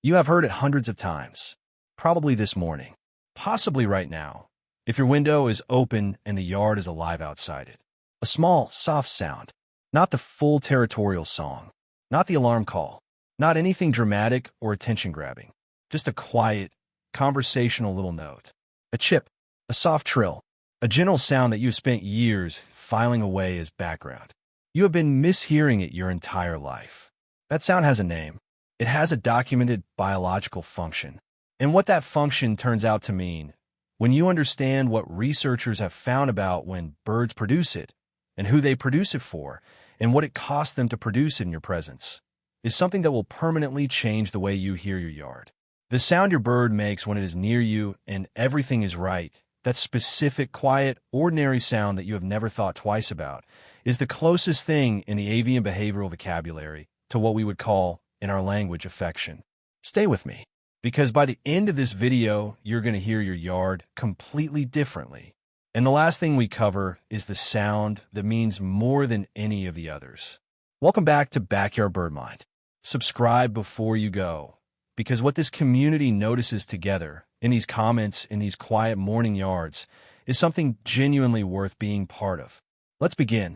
You have heard it hundreds of times, probably this morning, possibly right now, if your window is open and the yard is alive outside it. A small, soft sound, not the full territorial song, not the alarm call, not anything dramatic or attention-grabbing, just a quiet, conversational little note. A chip, a soft trill, a gentle sound that you've spent years filing away as background. You have been mishearing it your entire life. That sound has a name. It has a documented biological function. And what that function turns out to mean, when you understand what researchers have found about when birds produce it, and who they produce it for, and what it costs them to produce it in your presence, is something that will permanently change the way you hear your yard. The sound your bird makes when it is near you and everything is right, that specific, quiet, ordinary sound that you have never thought twice about, is the closest thing in the avian behavioral vocabulary to what we would call, in our language, affection. Stay with me, because by the end of this video, you're going to hear your yard completely differently. And the last thing we cover is the sound that means more than any of the others. Welcome back to Backyard Bird Mind. Subscribe before you go, because what this community notices together in these comments in these quiet morning yards is something genuinely worth being part of. Let's begin.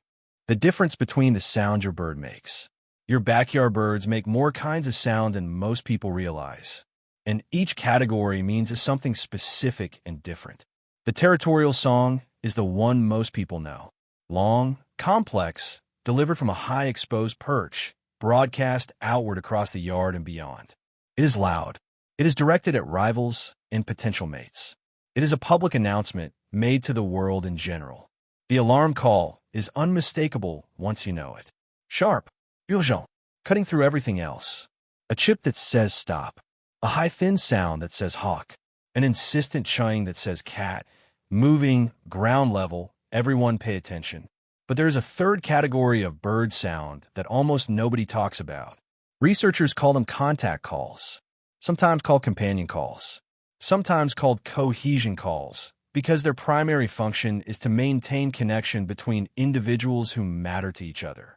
The difference between the sound your bird makes. Your backyard birds make more kinds of sound than most people realize, and each category means something specific and different. The territorial song is the one most people know. Long, complex, delivered from a high exposed perch, broadcast outward across the yard and beyond. It is loud. It is directed at rivals and potential mates. It is a public announcement made to the world in general. The alarm call is unmistakable once you know it. Sharp, urgent, cutting through everything else. A chip that says stop. A high thin sound that says hawk. An insistent chime that says cat. Moving, ground level, everyone pay attention. But there is a third category of bird sound that almost nobody talks about. Researchers call them contact calls, sometimes called companion calls, sometimes called cohesion calls, because their primary function is to maintain connection between individuals who matter to each other.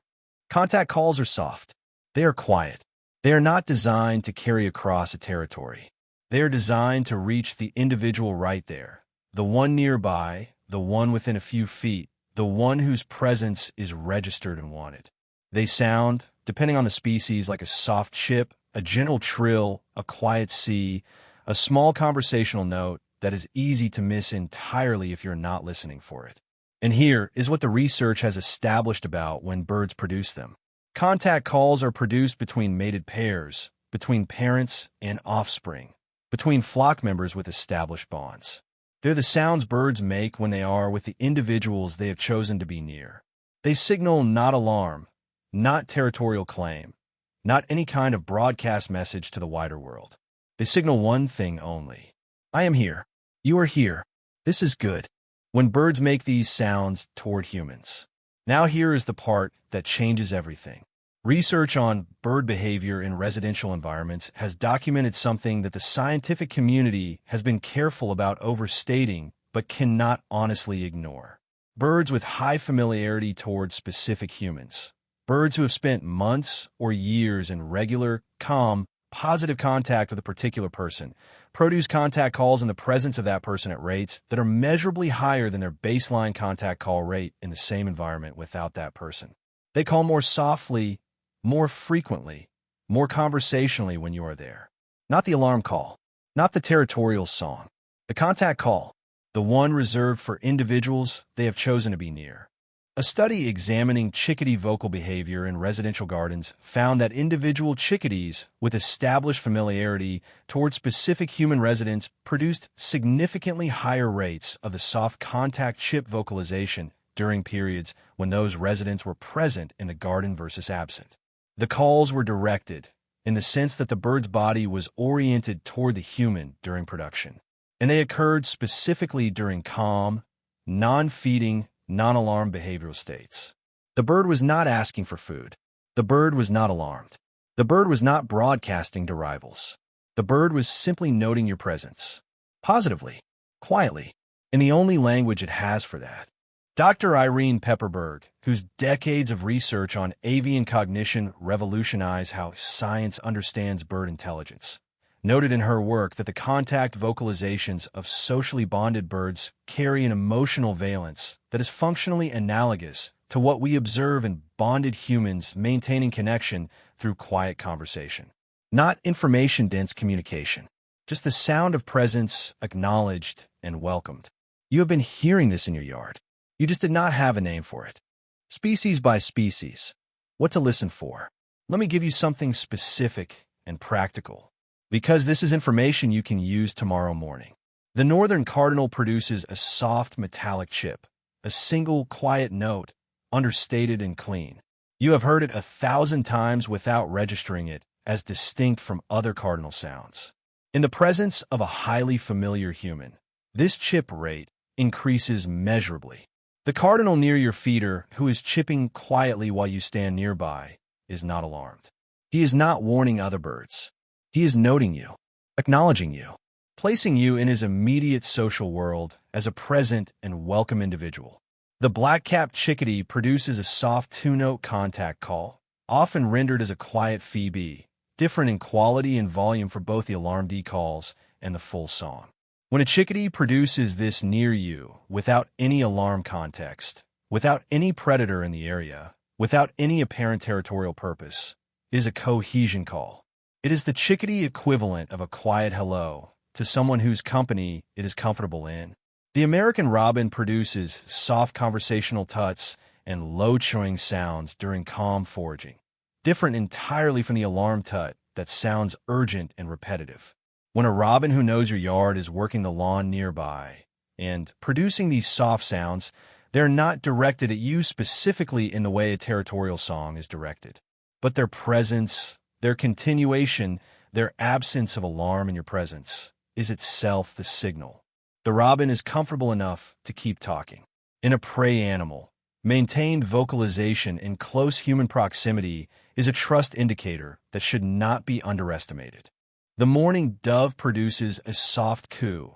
Contact calls are soft. They are quiet. They are not designed to carry across a territory. They are designed to reach the individual right there, the one nearby, the one within a few feet, the one whose presence is registered and wanted. They sound, depending on the species, like a soft chip, a gentle trill, a quiet sea, a small conversational note that is easy to miss entirely if you're not listening for it. And here is what the research has established about when birds produce them. Contact calls are produced between mated pairs, between parents and offspring, between flock members with established bonds. They're the sounds birds make when they are with the individuals they have chosen to be near. They signal not alarm, not territorial claim, not any kind of broadcast message to the wider world. They signal one thing only. I am here. You are here. This is good. When birds make these sounds toward humans. Now here is the part that changes everything. Research on bird behavior in residential environments has documented something that the scientific community has been careful about overstating but cannot honestly ignore. Birds with high familiarity towards specific humans. Birds who have spent months or years in regular, calm, positive contact with a particular person produce contact calls in the presence of that person at rates that are measurably higher than their baseline contact call rate in the same environment without that person. They call more softly, more frequently, more conversationally when you are there. Not the alarm call, not the territorial song. The contact call, the one reserved for individuals they have chosen to be near. A study examining chickadee vocal behavior in residential gardens found that individual chickadees with established familiarity toward specific human residents produced significantly higher rates of the soft contact chip vocalization during periods when those residents were present in the garden versus absent. The calls were directed in the sense that the bird's body was oriented toward the human during production, and they occurred specifically during calm, non-feeding, non-alarm behavioral states. The bird was not asking for food. The bird was not alarmed. The bird was not broadcasting to rivals. The bird was simply noting your presence, positively, quietly, in the only language it has for that. Dr. Irene Pepperberg, whose decades of research on avian cognition revolutionized how science understands bird intelligence, noted in her work that the contact vocalizations of socially bonded birds carry an emotional valence that is functionally analogous to what we observe in bonded humans maintaining connection through quiet conversation. Not information-dense communication, just the sound of presence acknowledged and welcomed. You have been hearing this in your yard. You just did not have a name for it. Species by species. What to listen for? Let me give you something specific and practical, because this is information you can use tomorrow morning. The northern cardinal produces a soft metallic chip, a single quiet note, understated and clean. You have heard it 1,000 times without registering it as distinct from other cardinal sounds. In the presence of a highly familiar human, this chip rate increases measurably. The cardinal near your feeder, who is chipping quietly while you stand nearby, is not alarmed. He is not warning other birds. He is noting you, acknowledging you, placing you in his immediate social world as a present and welcome individual. The black-capped chickadee produces a soft two-note contact call, often rendered as a quiet phoebe, different in quality and volume for both the alarm calls and the full song. When a chickadee produces this near you, without any alarm context, without any predator in the area, without any apparent territorial purpose, it is a cohesion call. It is the chickadee equivalent of a quiet hello to someone whose company it is comfortable in. The American robin produces soft conversational tuts and low chewing sounds during calm foraging, different entirely from the alarm tut that sounds urgent and repetitive. When a robin who knows your yard is working the lawn nearby and producing these soft sounds, they're not directed at you specifically in the way a territorial song is directed. But their presence, their continuation, their absence of alarm in your presence is itself the signal. The robin is comfortable enough to keep talking. In a prey animal, maintained vocalization in close human proximity is a trust indicator that should not be underestimated. The mourning dove produces a soft coo,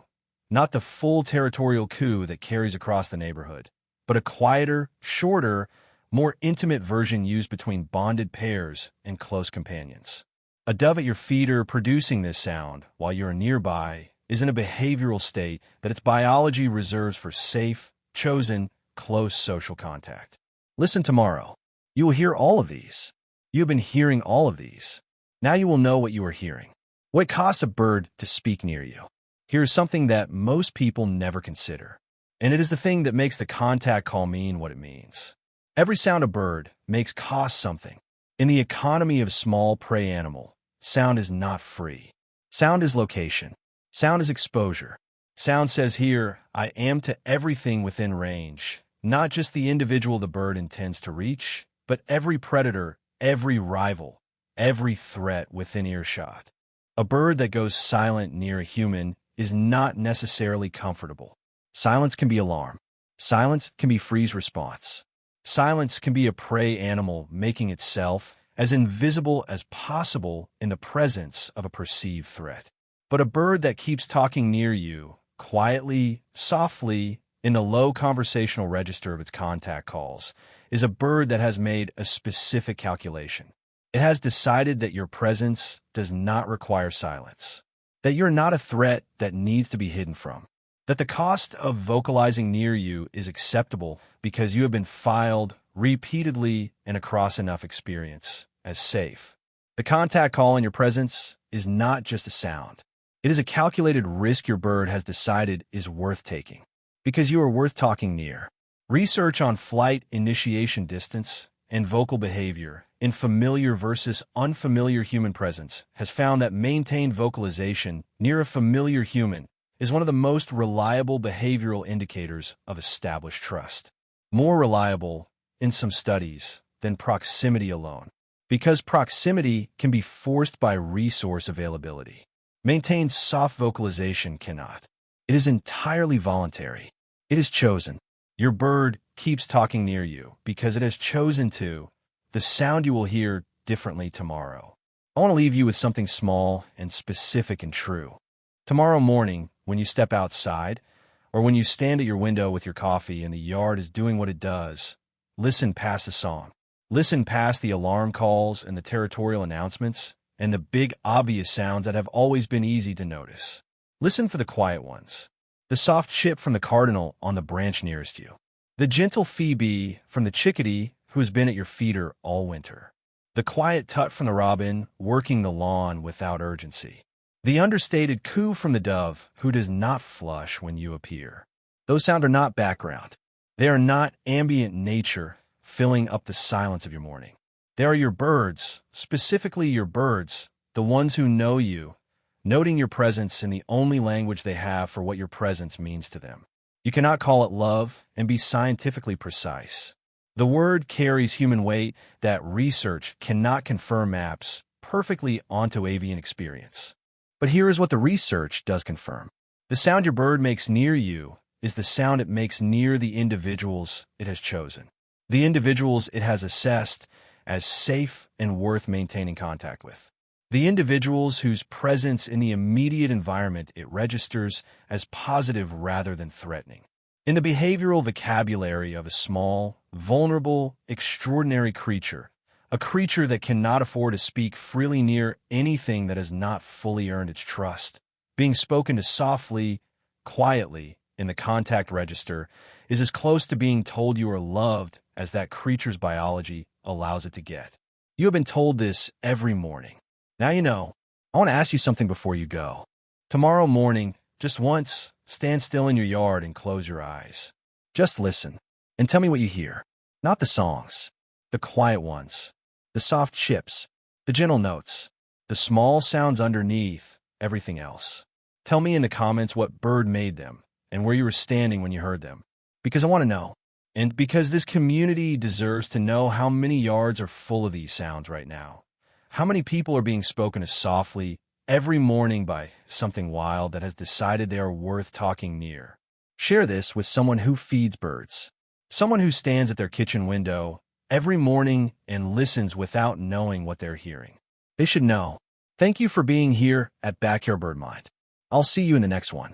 not the full territorial coo that carries across the neighborhood, but a quieter, shorter, more intimate version used between bonded pairs and close companions. A dove at your feeder producing this sound while you're nearby is in a behavioral state that its biology reserves for safe, chosen, close social contact. Listen tomorrow. You will hear all of these. You have been hearing all of these. Now you will know what you are hearing. What costs a bird to speak near you? Here is something that most people never consider, and it is the thing that makes the contact call mean what it means. Every sound a bird makes costs something. In the economy of small prey animal, sound is not free. Sound is location. Sound is exposure. Sound says here, I am to everything within range, not just the individual the bird intends to reach, but every predator, every rival, every threat within earshot. A bird that goes silent near a human is not necessarily comfortable. Silence can be alarm. Silence can be freeze response. Silence can be a prey animal making itself as invisible as possible in the presence of a perceived threat. But a bird that keeps talking near you, quietly, softly, in the low conversational register of its contact calls, is a bird that has made a specific calculation. It has decided that your presence does not require silence, that you're not a threat that needs to be hidden from, that the cost of vocalizing near you is acceptable because you have been filed repeatedly and across enough experience as safe. The contact call in your presence is not just a sound. It is a calculated risk your bird has decided is worth taking, because you are worth talking near. Research on flight initiation distance and vocal behavior in familiar versus unfamiliar human presence has found that maintained vocalization near a familiar human is one of the most reliable behavioral indicators of established trust. More reliable, in some studies, than proximity alone, because proximity can be forced by resource availability. Maintained soft vocalization cannot. It is entirely voluntary. It is chosen. Your bird keeps talking near you because it has chosen to. The sound you will hear differently tomorrow. I want to leave you with something small and specific and true. Tomorrow morning, when you step outside, or when you stand at your window with your coffee and the yard is doing what it does, listen past the song. Listen past the alarm calls and the territorial announcements, and the big obvious sounds that have always been easy to notice. Listen for the quiet ones. The soft chip from the cardinal on the branch nearest you. The gentle phoebe from the chickadee who has been at your feeder all winter. The quiet tut from the robin working the lawn without urgency. The understated coo from the dove who does not flush when you appear. Those sounds are not background. They are not ambient nature filling up the silence of your morning. They are your birds, specifically your birds, the ones who know you, noting your presence in the only language they have for what your presence means to them. You cannot call it love and be scientifically precise. The word carries human weight that research cannot confirm maps perfectly onto avian experience. But here is what the research does confirm. The sound your bird makes near you is the sound it makes near the individuals it has chosen, the individuals it has assessed as safe and worth maintaining contact with, the individuals whose presence in the immediate environment it registers as positive rather than threatening. In the behavioral vocabulary of a small, vulnerable, extraordinary creature, a creature that cannot afford to speak freely near anything that has not fully earned its trust, being spoken to softly, quietly, in the contact register is as close to being told you are loved as that creature's biology allows it to get. You have been told this every morning. Now you know. I want to ask you something before you go. Tomorrow morning, just once, stand still in your yard and close your eyes. Just listen and tell me what you hear. Not the songs, the quiet ones, the soft chips, the gentle notes, the small sounds underneath everything else. Tell me in the comments what bird made them and where you were standing when you heard them, because I want to know. And because this community deserves to know how many yards are full of these sounds right now. How many people are being spoken to softly every morning by something wild that has decided they are worth talking near. Share this with someone who feeds birds, someone who stands at their kitchen window every morning and listens without knowing what they're hearing. They should know. Thank you for being here at Backyard Bird Mind. I'll see you in the next one.